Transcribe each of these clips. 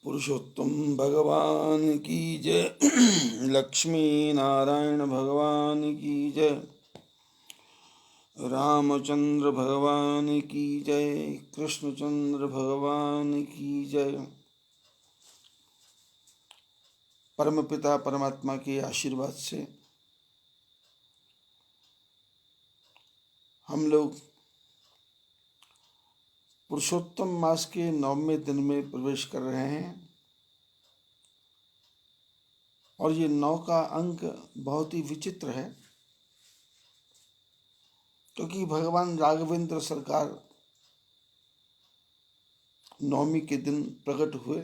पुरुषोत्तम भगवान की जय। लक्ष्मी नारायण भगवान की जय। रामचंद्र भगवान की जय। कृष्णचंद्र भगवान की जय। परमपिता परमात्मा के आशीर्वाद से हम लोग पुरुषोत्तम मास के 9वें दिन में प्रवेश कर रहे हैं और ये 9 का अंक बहुत ही विचित्र है, क्योंकि भगवान राघवेंद्र सरकार 9वीं के दिन प्रकट हुए।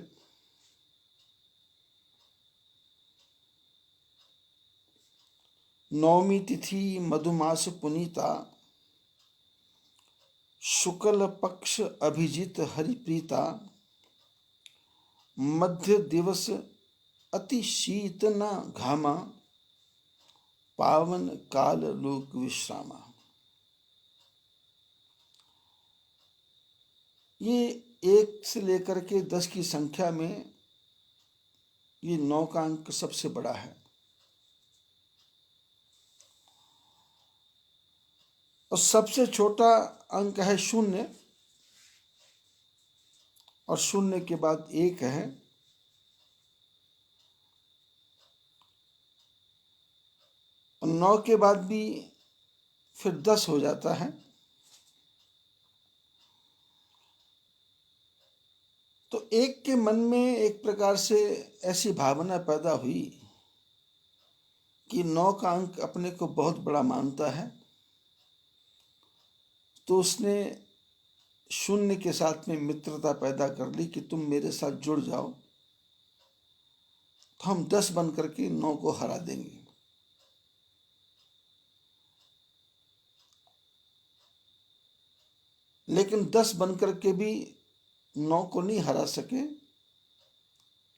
नौमी तिथि मधुमास पुनीता, शुक्ल पक्ष अभिजित हरिप्रीता, मध्य दिवस अति शीत न घामा, पावन काल लोक विश्रामा। ये 1 से लेकर के 10 की संख्या में ये 9 का अंक सबसे बड़ा है। और सबसे छोटा अंक है 0 और 0 के बाद 1 है। और 9 के बाद भी फिर 10 हो जाता है। तो एक के मन में एक प्रकार से ऐसी भावना पैदा हुई कि 9 का अंक अपने को बहुत बड़ा मानता है, तो उसने 0 के साथ में मित्रता पैदा कर ली कि तुम मेरे साथ जुड़ जाओ तो हम 10 बन करके 9 को हरा देंगे। लेकिन 10 बन करके भी 9 को नहीं हरा सके,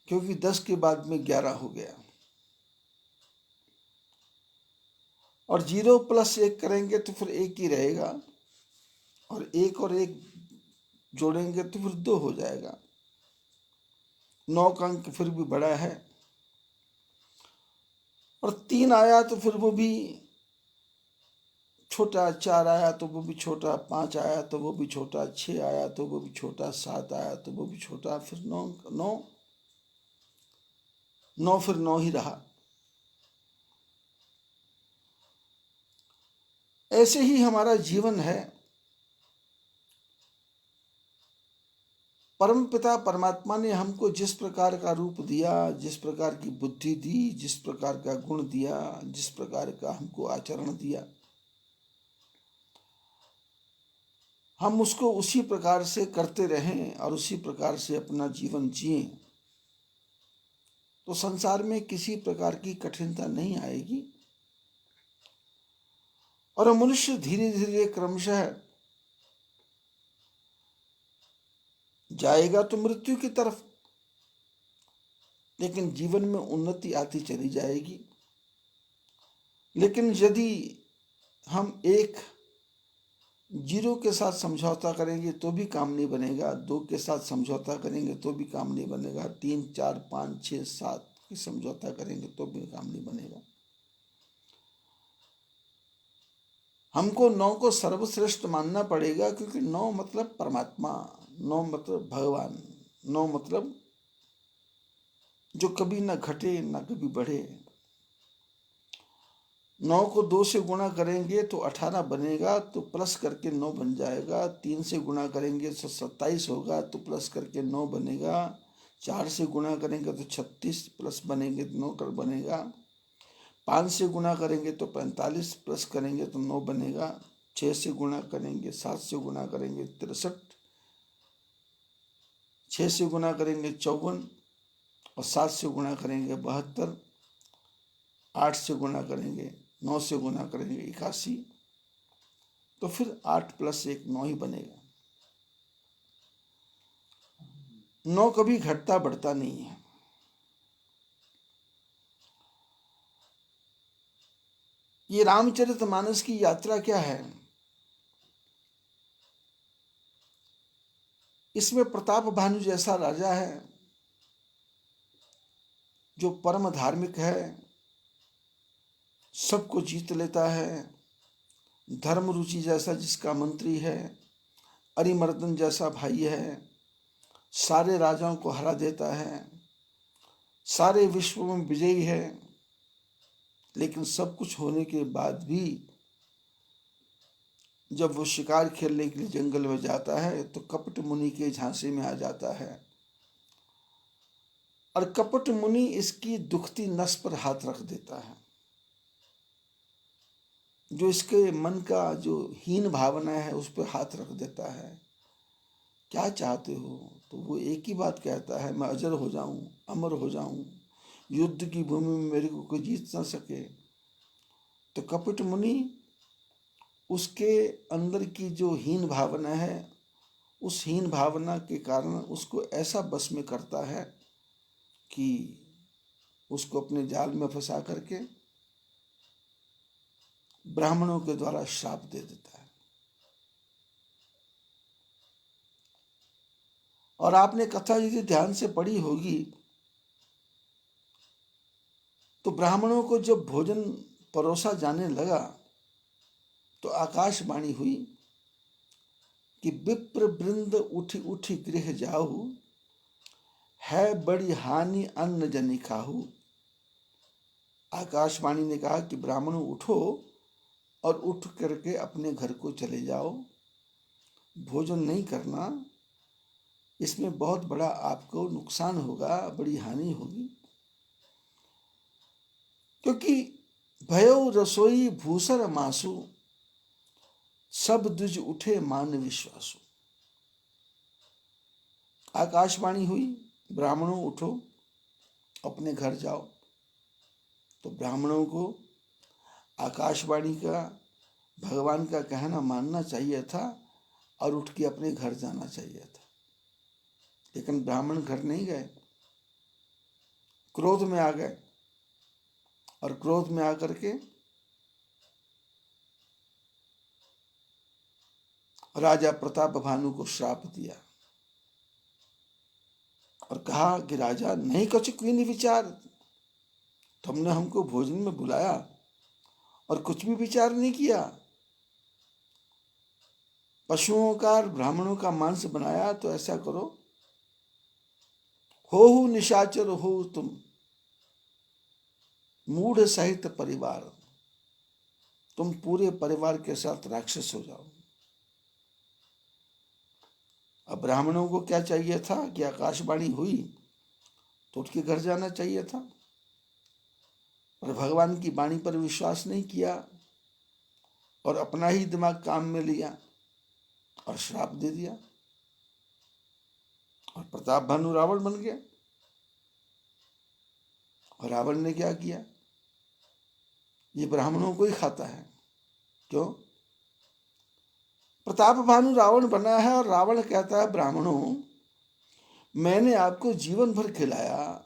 क्योंकि 10 के बाद में 11 हो गया। और 0 + 1 करेंगे तो फिर 1 ही रहेगा, और 1 और 1 जोड़ेंगे तो फिर 2 हो जाएगा। 9 का अंक फिर भी बड़ा है। और 3 आया तो फिर वो भी छोटा, 4 आया तो वो भी छोटा, 5 आया तो वो भी छोटा, 6 आया तो वो भी छोटा, 7 आया तो वो भी छोटा, फिर 9 फिर 9 ही रहा। ऐसे ही हमारा जीवन है। परमपिता परमात्मा ने हमको जिस प्रकार का रूप दिया, जिस प्रकार की बुद्धि दी, जिस प्रकार का गुण दिया, जिस प्रकार का हमको आचरण दिया, हम उसको उसी प्रकार से करते रहें और उसी प्रकार से अपना जीवन जिएं, तो संसार में किसी प्रकार की कठिनता नहीं आएगी और मनुष्य धीरे धीरे क्रमशः जाएगा तो मृत्यु की तरफ, लेकिन जीवन में उन्नति आती चली जाएगी। लेकिन यदि हम 1 0 के साथ समझौता करेंगे तो भी काम नहीं बनेगा, 2 के साथ समझौता करेंगे तो भी काम नहीं बनेगा, 3 4 5 6 7 की समझौता करेंगे तो भी काम नहीं बनेगा। हमको 9 को सर्वश्रेष्ठ मानना पड़ेगा, क्योंकि 9 मतलब परमात्मा, 9 मतलब भगवान, 9 मतलब जो कभी ना घटे ना कभी बढ़े। 9 को 2 से गुणा करेंगे तो 18 बनेगा, तो प्लस करके 9 बन जाएगा। 3 से गुणा करेंगे तो 27 होगा, तो प्लस करके 9 बनेगा। 4 से गुणा करेंगे तो 36 प्लस बनेंगे तो 9 कर बनेगा। 5 से गुणा करेंगे तो 45 प्लस करेंगे तो 9 बनेगा। 6 से गुणा करेंगे, 7 से गुणा करेंगे 63, 6 से गुणा करेंगे 54, और 7 से गुणा करेंगे 72, 8 से गुणा करेंगे, 9 से गुणा करेंगे 81, तो फिर 8 + 1 9 ही बनेगा। 9 कभी घटता बढ़ता नहीं है। ये रामचरितमानस की यात्रा क्या है? इसमें प्रताप भानु जैसा राजा है, जो परम धार्मिक है, सबको जीत लेता है, धर्म रुचि जैसा जिसका मंत्री है, अरिमर्दन जैसा भाई है, सारे राजाओं को हरा देता है, सारे विश्व में विजयी है, लेकिन सब कुछ होने के बाद भी जब वो शिकार खेलने के लिए जंगल में जाता है तो कपट मुनि के झांसे में आ जाता है, और कपट मुनि इसकी दुखती नस पर हाथ रख देता है। जो इसके मन का जो हीन भावना है उस पर हाथ रख देता है। क्या चाहते हो? तो वो एक ही बात कहता है, मैं अजर हो जाऊं, अमर हो जाऊं, युद्ध की भूमि में मेरे को कोई जीत ना सके। तो कपट मुनि उसके अंदर की जो हीन भावना है, उस हीन भावना के कारण उसको ऐसा बस में करता है कि उसको अपने जाल में फंसा करके ब्राह्मणों के द्वारा श्राप दे देता है। और आपने कथा यदि ध्यान से पढ़ी होगी तो ब्राह्मणों को जब भोजन परोसा जाने लगा तो आकाशवाणी हुई कि विप्र वृंद उठी उठी गृह जाहु, है बड़ी हानि अन्न जनि खाहु। आकाशवाणी ने कहा कि ब्राह्मणों उठो और उठ करके अपने घर को चले जाओ, भोजन नहीं करना, इसमें बहुत बड़ा आपको नुकसान होगा, बड़ी हानि होगी। क्योंकि भयो रसोई भूसर मासु, सब दुज उठे मान विश्वासु। आकाशवाणी हुई, ब्राह्मणों उठो अपने घर जाओ। तो ब्राह्मणों को आकाशवाणी का, भगवान का कहना मानना चाहिए था और उठ के अपने घर जाना चाहिए था, लेकिन ब्राह्मण घर नहीं गए, क्रोध में आ गए, और क्रोध में आकर के राजा प्रताप भानु को श्राप दिया और कहा कि राजा नहीं कछु क्वीन विचार, तुमने हमको भोजन में बुलाया और कुछ भी विचार नहीं किया, पशुओं का ब्राह्मणों का मांस बनाया, तो ऐसा करो, हो निशाचर हो तुम, मूढ़ सहित परिवार, तुम पूरे परिवार के साथ राक्षस हो जाओ। अब ब्राह्मणों को क्या चाहिए था कि आकाशवाणी हुई तो उठ के घर जाना चाहिए था, पर भगवान की वाणी पर विश्वास नहीं किया और अपना ही दिमाग काम में लिया और श्राप दे दिया, और प्रताप भानु रावण बन गया। और रावण ने क्या किया? ये ब्राह्मणों को ही खाता है। क्यों? प्रताप भानु रावण बना है और रावण कहता है, ब्राह्मणों मैंने आपको जीवन भर खिलाया,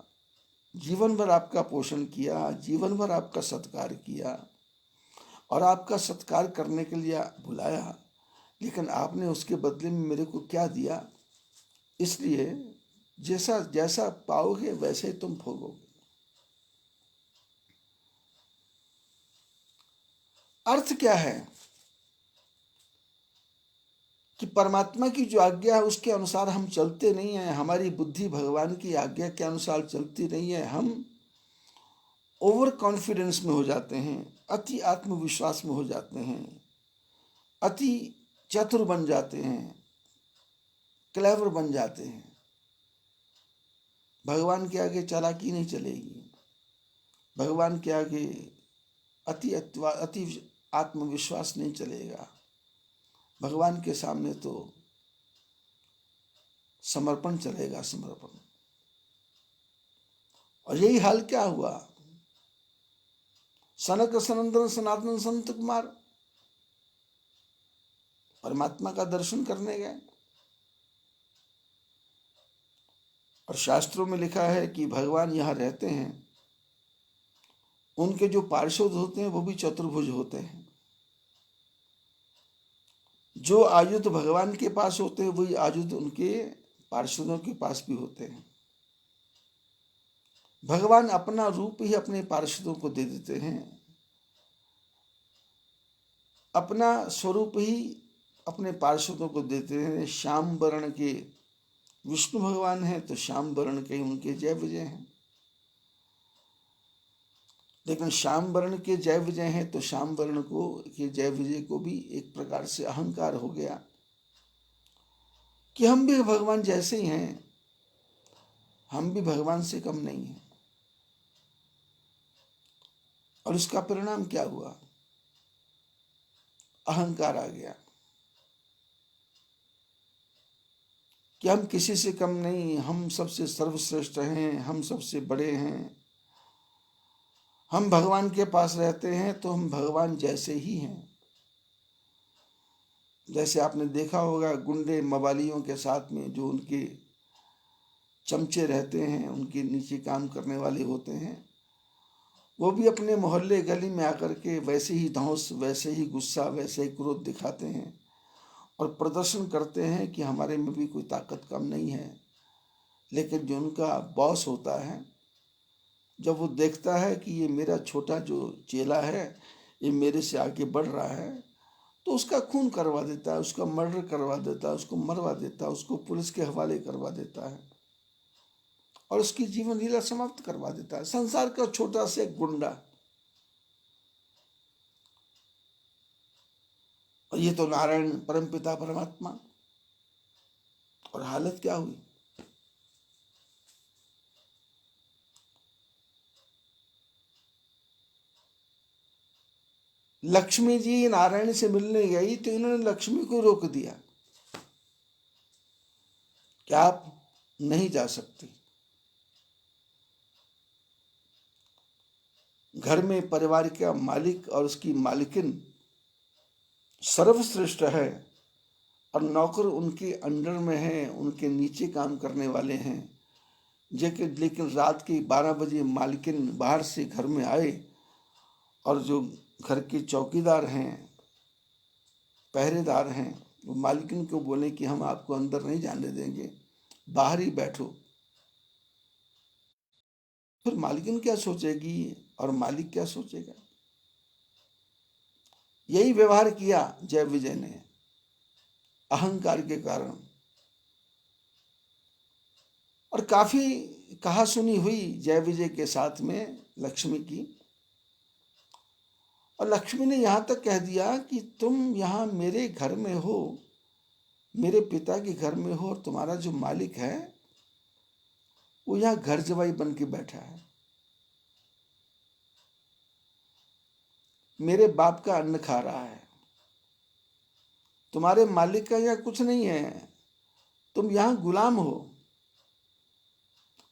जीवन भर आपका पोषण किया, जीवन भर आपका सत्कार किया और आपका सत्कार करने के लिए बुलाया, लेकिन आपने उसके बदले में मेरे को क्या दिया? इसलिए जैसा जैसा पाओगे वैसे ही तुम भोगोगे। अर्थ क्या है कि परमात्मा की जो आज्ञा है उसके अनुसार हम चलते नहीं हैं, हमारी बुद्धि भगवान की आज्ञा के अनुसार चलती नहीं है, हम ओवर कॉन्फिडेंस में हो जाते हैं, अति आत्मविश्वास में हो जाते हैं, अति चतुर बन जाते हैं, क्लेवर बन जाते हैं। भगवान के आगे चालाकी नहीं चलेगी, भगवान के आगे अति आत्मविश्वास नहीं चलेगा, भगवान के सामने तो समर्पण चलेगा, समर्पण। और यही हाल क्या हुआ? सनक सनंदन सनातन संत कुमार परमात्मा का दर्शन करने गए, और शास्त्रों में लिखा है कि भगवान यहाँ रहते हैं, उनके जो पार्षद होते हैं वो भी चतुर्भुज होते हैं। जो आयुध भगवान के पास होते हैं वही आयुध उनके पार्षदों के पास भी होते हैं। भगवान अपना रूप ही अपने पार्षदों को दे देते हैं, अपना स्वरूप ही अपने पार्षदों को देते हैं। श्याम वर्ण के विष्णु भगवान हैं तो श्याम वर्ण के उनके जय विजय हैं, लेकिन श्याम वर्ण के जय विजय हैं तो श्याम वर्ण को के जय विजय को भी एक प्रकार से अहंकार हो गया कि हम भी भगवान जैसे ही हैं, हम भी भगवान से कम नहीं हैं। और इसका परिणाम क्या हुआ? अहंकार आ गया कि हम किसी से कम नहीं, हम सबसे सर्वश्रेष्ठ हैं, हम सबसे बड़े हैं, हम भगवान के पास रहते हैं तो हम भगवान जैसे ही हैं। जैसे आपने देखा होगा गुंडे मवालियों के साथ में जो उनके चमचे रहते हैं, उनके नीचे काम करने वाले होते हैं, वो भी अपने मोहल्ले गली में आकर के वैसे ही धौंस, वैसे ही गुस्सा, वैसे ही क्रोध दिखाते हैं और प्रदर्शन करते हैं कि हमारे में भी कोई ताकत कम नहीं है। लेकिन जो उनका बॉस होता है, जब वो देखता है कि ये मेरा छोटा जो चेला है ये मेरे से आगे बढ़ रहा है, तो उसका खून करवा देता है, उसका मर्डर करवा देता है, उसको मरवा देता है, उसको पुलिस के हवाले करवा देता है और उसकी जीवन लीला समाप्त करवा देता है। संसार का छोटा से गुंडा। और ये तो नारायण परमपिता परमात्मा। और हालत क्या हुई? लक्ष्मी जी नारायण से मिलने गई तो इन्होंने लक्ष्मी को रोक दिया कि आप नहीं जा सकती। घर में परिवार का मालिक और उसकी मालिकिन सर्वश्रेष्ठ है और नौकर उनके अंडर में हैं, उनके नीचे काम करने वाले हैं। लेकिन रात के 12 बजे मालिकिन बाहर से घर में आए और जो घर के चौकीदार हैं, पहरेदार हैं, वो मालिकिन को बोले कि हम आपको अंदर नहीं जाने देंगे, बाहर ही बैठो। फिर मालिकिन क्या सोचेगी और मालिक क्या सोचेगा? यही व्यवहार किया जय विजय ने अहंकार के कारण। और काफी कहा सुनी हुई जय विजय के साथ में लक्ष्मी की। और लक्ष्मी ने यहां तक कह दिया कि तुम यहां मेरे घर में हो, मेरे पिता के घर में हो, और तुम्हारा जो मालिक है वो यहां घर जवाई बन के बैठा है, मेरे बाप का अन्न खा रहा है। तुम्हारे मालिक का यहाँ कुछ नहीं है, तुम यहाँ गुलाम हो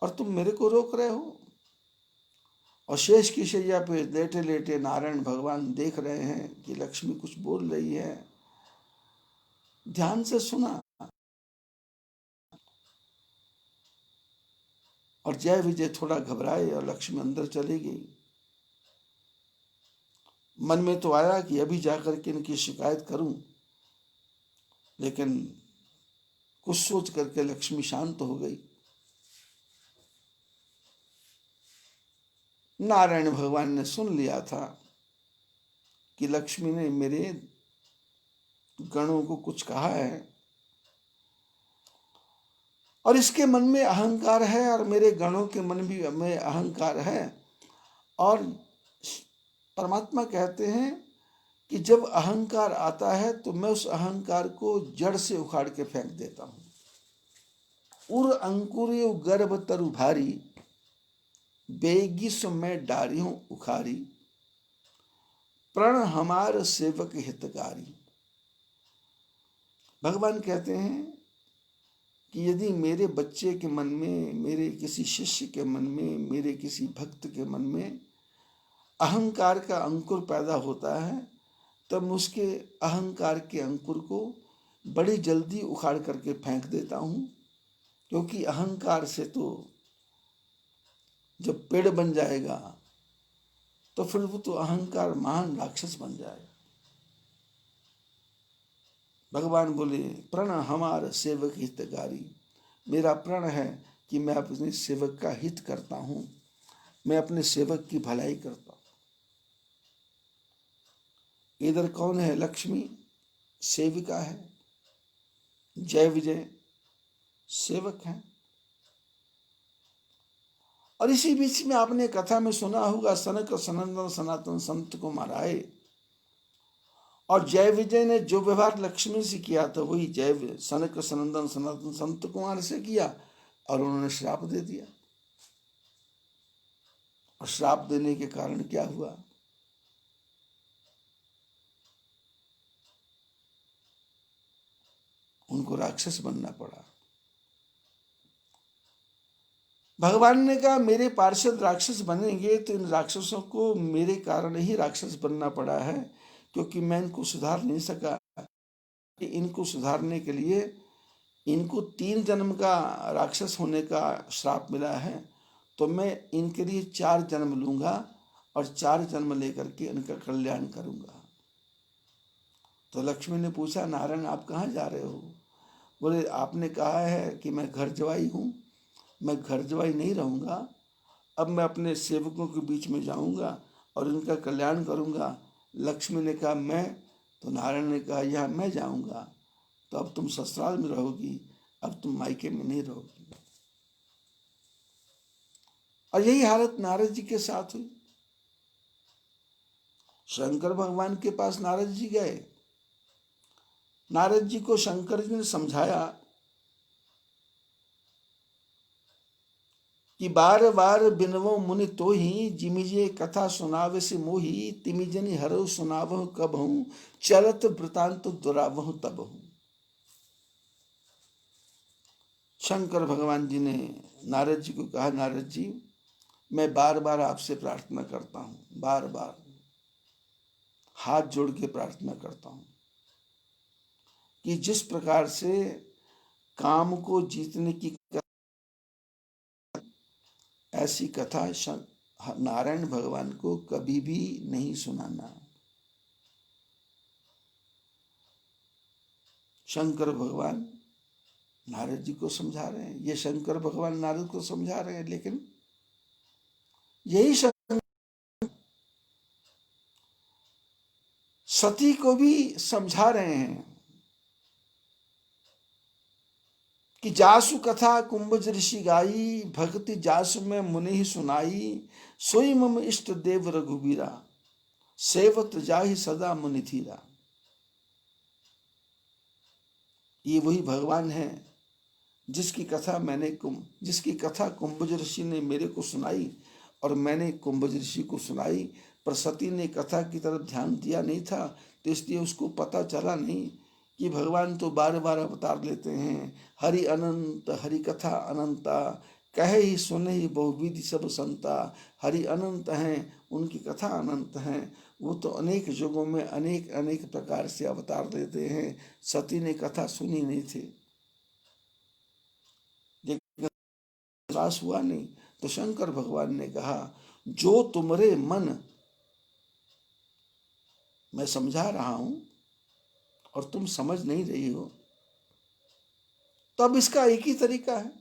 और तुम मेरे को रोक रहे हो। और शेष की शैया पे लेटे लेटे नारायण भगवान देख रहे हैं कि लक्ष्मी कुछ बोल रही है। ध्यान से सुना और जय विजय थोड़ा घबराए और लक्ष्मी अंदर चली गई। मन में तो आया कि अभी जाकर के इनकी शिकायत करूं, लेकिन कुछ सोच करके लक्ष्मी शांत हो गई। नारायण भगवान ने सुन लिया था कि लक्ष्मी ने मेरे गणों को कुछ कहा है और इसके मन में अहंकार है और मेरे गणों के मन भी में अहंकार है। और परमात्मा कहते हैं कि जब अहंकार आता है तो मैं उस अहंकार को जड़ से उखाड़ के फेंक देता हूं। उर अंकुरियो गर्भ तरु भारी, बेगी सो मैं डारियों उखारी, प्रण हमार सेवक हितकारी। भगवान कहते हैं कि यदि मेरे बच्चे के मन में, मेरे किसी शिष्य के मन में, मेरे किसी भक्त के मन में अहंकार का अंकुर पैदा होता है, तब उसके अहंकार के अंकुर को बड़ी जल्दी उखाड़ करके फेंक देता हूं। क्योंकि अहंकार से तो जब पेड़ बन जाएगा तो फिर वो तो अहंकार महान राक्षस बन जाएगा। भगवान बोले प्रण हमार सेवक हितकारी, मेरा प्रण है कि मैं अपने सेवक का हित करता हूं। मैं अपने सेवक की भलाई करता हूं। इधर कौन है? लक्ष्मी सेविका है, जय विजय सेवक है। और इसी बीच में आपने कथा में सुना होगा, सनक सनंदन सनातन संत को मराए, और जय विजय ने जो व्यवहार लक्ष्मी से किया था वही सनक सनंदन सनातन संत कुमार से किया, और उन्होंने श्राप दे दिया। और श्राप देने के कारण क्या हुआ? उनको राक्षस बनना पड़ा। भगवान ने कहा मेरे पार्षद राक्षस बनेंगे तो इन राक्षसों को मेरे कारण ही राक्षस बनना पड़ा है, क्योंकि मैं इनको सुधार नहीं सका। इनको सुधारने के लिए इनको 3 जन्म का राक्षस होने का श्राप मिला है, तो मैं इनके लिए 4 जन्म लूंगा और 4 जन्म लेकर के इनका कल्याण करूंगा। तो लक्ष्मी ने पूछा, नारायण आप कहाँ जा रहे हो? बोले आपने कहा है कि मैं घर जवाई हूँ, मैं घर जवाई नहीं रहूँगा, अब मैं अपने सेवकों के बीच में जाऊँगा और इनका कल्याण करूँगा। लक्ष्मी ने कहा मैं, तो नारायण ने कहा यहाँ मैं जाऊँगा, तो अब तुम ससुराल में रहोगी, अब तुम मायके में नहीं रहोगी। और यही हालत नारद जी के साथ हुई। शंकर भगवान के पास नारद जी गए। नारद जी को शंकर जी ने समझाया कि बार बार बिनवो मुनि तो ही, जिमिजे कथा सुनावे से मोही, तिमिजनि हरो सुनावहु कबहु, चलत वृतांत दुरावहु तबहु। शंकर भगवान जी ने नारद जी को कहा, नारद जी मैं बार बार आपसे प्रार्थना करता हूँ, बार बार हाथ जोड़ के प्रार्थना करता हूँ कि जिस प्रकार से काम को जीतने की ऐसी कथा नारायण भगवान को कभी भी नहीं सुनाना। शंकर भगवान नारद जी को समझा रहे हैं, ये शंकर भगवान नारद को समझा रहे हैं, लेकिन यही सती को भी समझा रहे हैं कि जासु कथा कुंभज ऋषि गाई, भक्ति जासु में मुनि ही सुनाई, सोई मम इष्ट देव रघुबीरा, सेवत जाहि सदा मुनि थीरा। ये वही भगवान है जिसकी कथा कुंभज ऋषि ने मेरे को सुनाई और मैंने कुंभज ऋषि को सुनाई। पर सती ने कथा की तरफ ध्यान दिया नहीं था, तो इसलिए उसको पता चला नहीं कि भगवान तो बार बार अवतार लेते हैं। हरि अनंत हरि कथा अनंता, कहे ही सुने ही बहुविधि सब संता। हरि अनंत हैं, उनकी कथा अनंत हैं, वो तो अनेक युगों में अनेक अनेक प्रकार से अवतार लेते हैं। सती ने कथा सुनी नहीं थी, विश्वास हुआ नहीं, तो शंकर भगवान ने कहा जो तुम्हारे मन मैं समझा रहा हूं और तुम समझ नहीं रही हो, तो अब इसका एक ही तरीका है।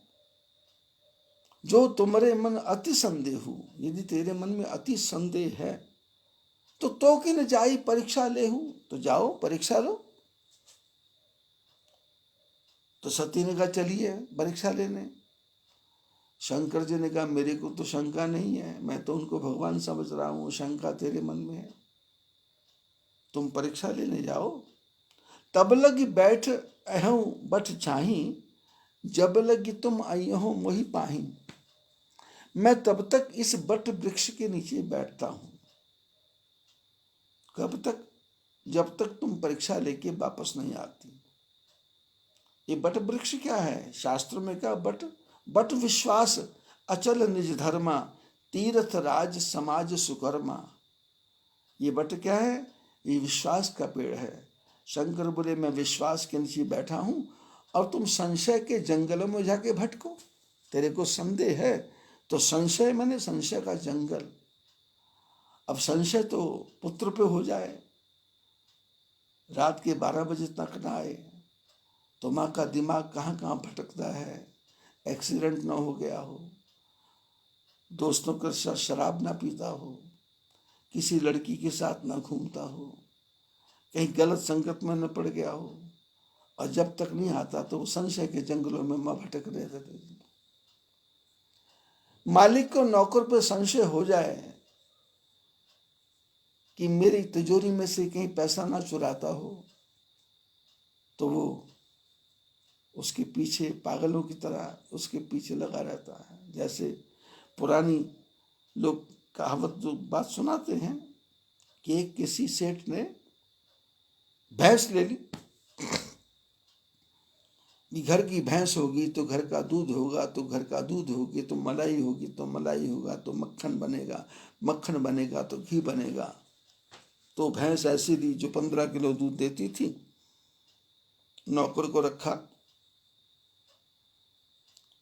जो तुम्हारे मन अति संदेह हो, यदि तेरे मन में अति संदेह है तो कि न जाई परीक्षा ले हूं, तो जाओ परीक्षा लो। तो सती ने कहा चलिए परीक्षा लेने। शंकर जी ने कहा मेरे को तो शंका नहीं है, मैं तो उनको भगवान समझ रहा हूं, शंका तेरे मन में है, तुम परीक्षा लेने जाओ। तब लग बैठ अहूं बठ चाही, जब लग तुम अयहो मोहि पाही। मैं तब तक इस बट वृक्ष के नीचे बैठता हूं। कब तक? जब तक तुम परीक्षा लेके वापस नहीं आती। ये बट वृक्ष क्या है? शास्त्र में क्या बट? बट विश्वास अचल निज धर्मा, तीर्थ राज समाज सुकर्मा। ये बट क्या है? ये विश्वास का पेड़ है। शंकर बोले मैं विश्वास के नीचे बैठा हूं और तुम संशय के जंगलों में जाके भटको। तेरे को संदेह है तो संशय माने संशय का जंगल। अब संशय तो पुत्र पे हो जाए, रात के 12 बजे तक ना आए तो माँ का दिमाग कहाँ कहाँ भटकता है, एक्सीडेंट ना हो गया हो, दोस्तों के साथ शराब ना पीता हो, किसी लड़की के साथ ना घूमता हो, कहीं गलत संगत में न पड़ गया हो, और जब तक नहीं आता तो वो संशय के जंगलों में मां भटक रहे थे। मालिक को नौकर पे संशय हो जाए कि मेरी तिजोरी में से कहीं पैसा ना चुराता हो, तो वो उसके पीछे पागलों की तरह उसके पीछे लगा रहता है। जैसे पुरानी लोग कहावत जो बात सुनाते हैं कि एक किसी सेठ ने भैंस ले ली कि घर की भैंस होगी तो घर का दूध होगा, तो घर का दूध होगी तो मलाई होगी, तो मलाई होगा तो मक्खन बनेगा, मक्खन बनेगा तो घी बनेगा। तो भैंस ऐसी ली जो 15 किलो दूध देती थी। नौकर को रखा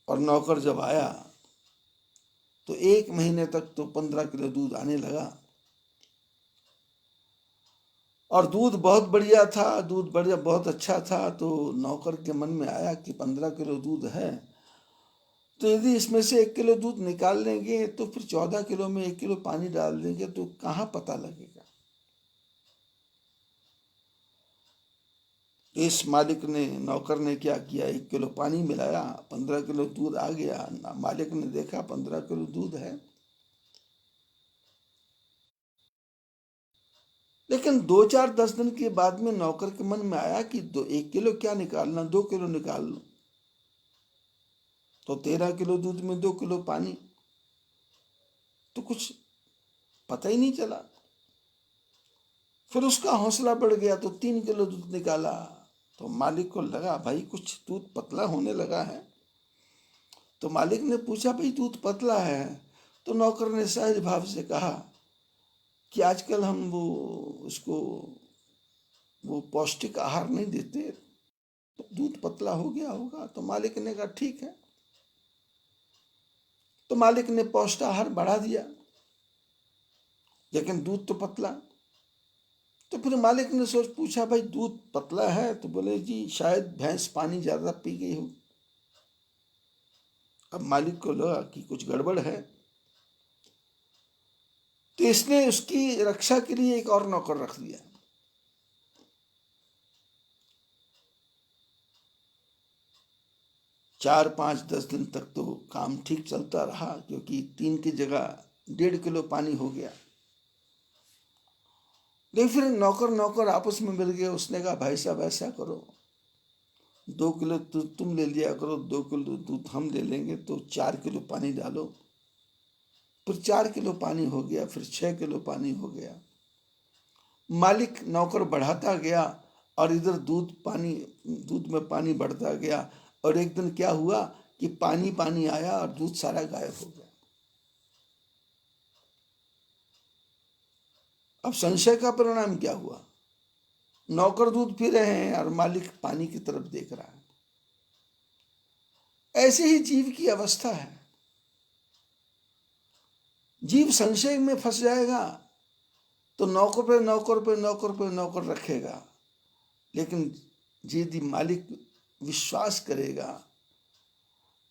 और नौकर जब आया तो 1 महीने तक तो 15 किलो दूध आने लगा और दूध बहुत बढ़िया था, दूध बढ़िया बहुत अच्छा था। तो नौकर के मन में आया कि 15 किलो दूध है, तो यदि इसमें से 1 किलो दूध निकाल लेंगे तो फिर 14 किलो में 1 किलो पानी डाल देंगे तो कहाँ पता लगेगा। इस मालिक ने नौकर ने क्या किया, 1 किलो पानी मिलाया, 15 किलो दूध आ गया। मालिक ने देखा 15 किलो दूध है, लेकिन 2-4-10 दिन के बाद में नौकर के मन में आया कि 1 किलो क्या निकालना, 2 किलो निकाल लो। तो 13 किलो दूध में 2 किलो पानी, तो कुछ पता ही नहीं चला। फिर उसका हौसला बढ़ गया तो 3 किलो दूध निकाला। तो मालिक को लगा भाई कुछ दूध पतला होने लगा है। तो मालिक ने पूछा भाई दूध पतला है, तो नौकर ने सहज भाव से कहा कि आजकल हम उसको वो पौष्टिक आहार नहीं देते, तो दूध पतला हो गया होगा। तो मालिक ने कहा ठीक है। तो मालिक ने पौष्टिक आहार बढ़ा दिया, लेकिन दूध तो पतला। तो फिर मालिक ने पूछा भाई दूध पतला है, तो बोले जी शायद भैंस पानी ज्यादा पी गई हो। अब मालिक को लगा कि कुछ गड़बड़ है, तो इसने उसकी रक्षा के लिए एक और नौकर रख दिया। 4-5-10 दिन तक तो काम ठीक चलता रहा, क्योंकि 3 की जगह 1.5 किलो पानी हो गया। लेकिन फिर नौकर नौकर आपस में मिल गए। उसने कहा भाई साहब ऐसा करो, 2 किलो तुम ले लिया करो, 2 किलो दूध हम ले लेंगे, तो 4 किलो पानी डालो। फिर 4 किलो पानी हो गया, फिर 6 किलो पानी हो गया। मालिक नौकर बढ़ाता गया और इधर दूध में पानी बढ़ता गया। और एक दिन क्या हुआ कि पानी पानी आया और दूध सारा गायब हो गया। अब संशय का परिणाम क्या हुआ, नौकर दूध पी रहे हैं और मालिक पानी की तरफ देख रहा है। ऐसे ही जीव की अवस्था है। जीव संशय में फंस जाएगा तो नौकर पे नौकर पे नौकर पे नौकर रखेगा, लेकिन यदि मालिक विश्वास करेगा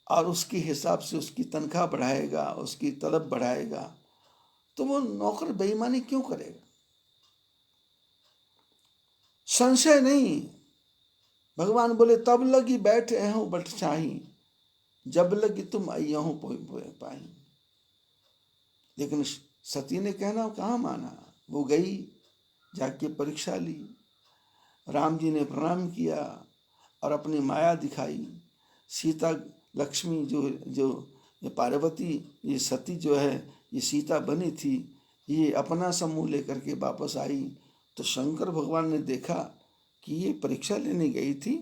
और उसके हिसाब से उसकी तनख्वाह बढ़ाएगा, उसकी तलब बढ़ाएगा, तो वो नौकर बेईमानी क्यों करेगा। संशय नहीं। भगवान बोले तब लगी बैठे हूं बट चाही, जब लगी तुम अयहूं पाई। लेकिन सती ने कहना कहाँ माना। वो गई, जाके परीक्षा ली, राम जी ने प्रणाम किया और अपनी माया दिखाई। सीता लक्ष्मी जो जो ये पार्वती, ये सती जो है, ये सीता बनी थी, ये अपना समूह लेकर के वापस आई। तो शंकर भगवान ने देखा कि ये परीक्षा लेने गई थी,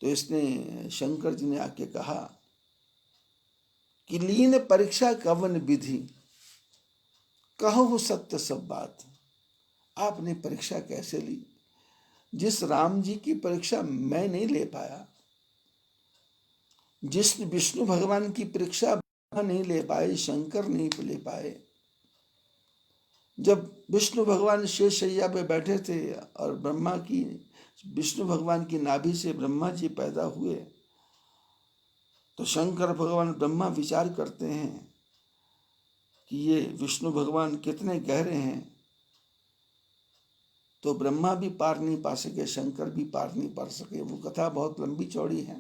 तो इसने शंकर जी ने आके कहा कि लीन परीक्षा कवन विधि, कहो सत्य सब बात। आपने परीक्षा कैसे ली। जिस राम जी की परीक्षा मैं नहीं ले पाया, जिस विष्णु भगवान की परीक्षा नहीं ले पाए, शंकर नहीं ले पाए। जब विष्णु भगवान शेषशैया पे बैठे थे और विष्णु भगवान की नाभि से ब्रह्मा जी पैदा हुए, तो शंकर भगवान ब्रह्मा विचार करते हैं कि ये विष्णु भगवान कितने गहरे हैं, तो ब्रह्मा भी पार नहीं पा सके, शंकर भी पार नहीं पा सके। वो कथा बहुत लंबी चौड़ी है।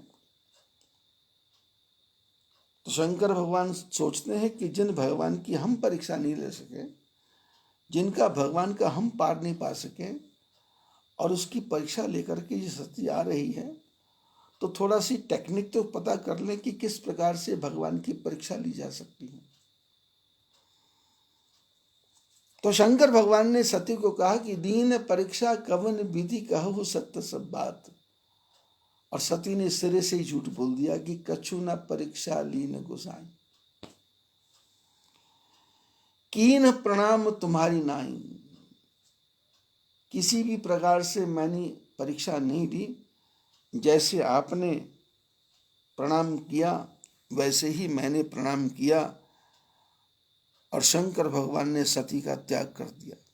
तो शंकर भगवान सोचते हैं कि जिन भगवान की हम परीक्षा नहीं ले सके, जिनका भगवान का हम पार नहीं पा सके, और उसकी परीक्षा लेकर के ये सती आ रही है, तो थोड़ा सी टेक्निक तो पता कर लें कि किस प्रकार से भगवान की परीक्षा ली जा सकती है। तो शंकर भगवान ने सती को कहा कि दीन परीक्षा कवन विधि कहु सत्य सब बात। और सती ने सिरे से ही झूठ बोल दिया कि कछु न परीक्षा लीन गोसाई, कीन प्रणाम तुम्हारी नाई। किसी भी प्रकार से मैंने परीक्षा नहीं ली, जैसे आपने प्रणाम किया वैसे ही मैंने प्रणाम किया। और शंकर भगवान ने सती का त्याग कर दिया।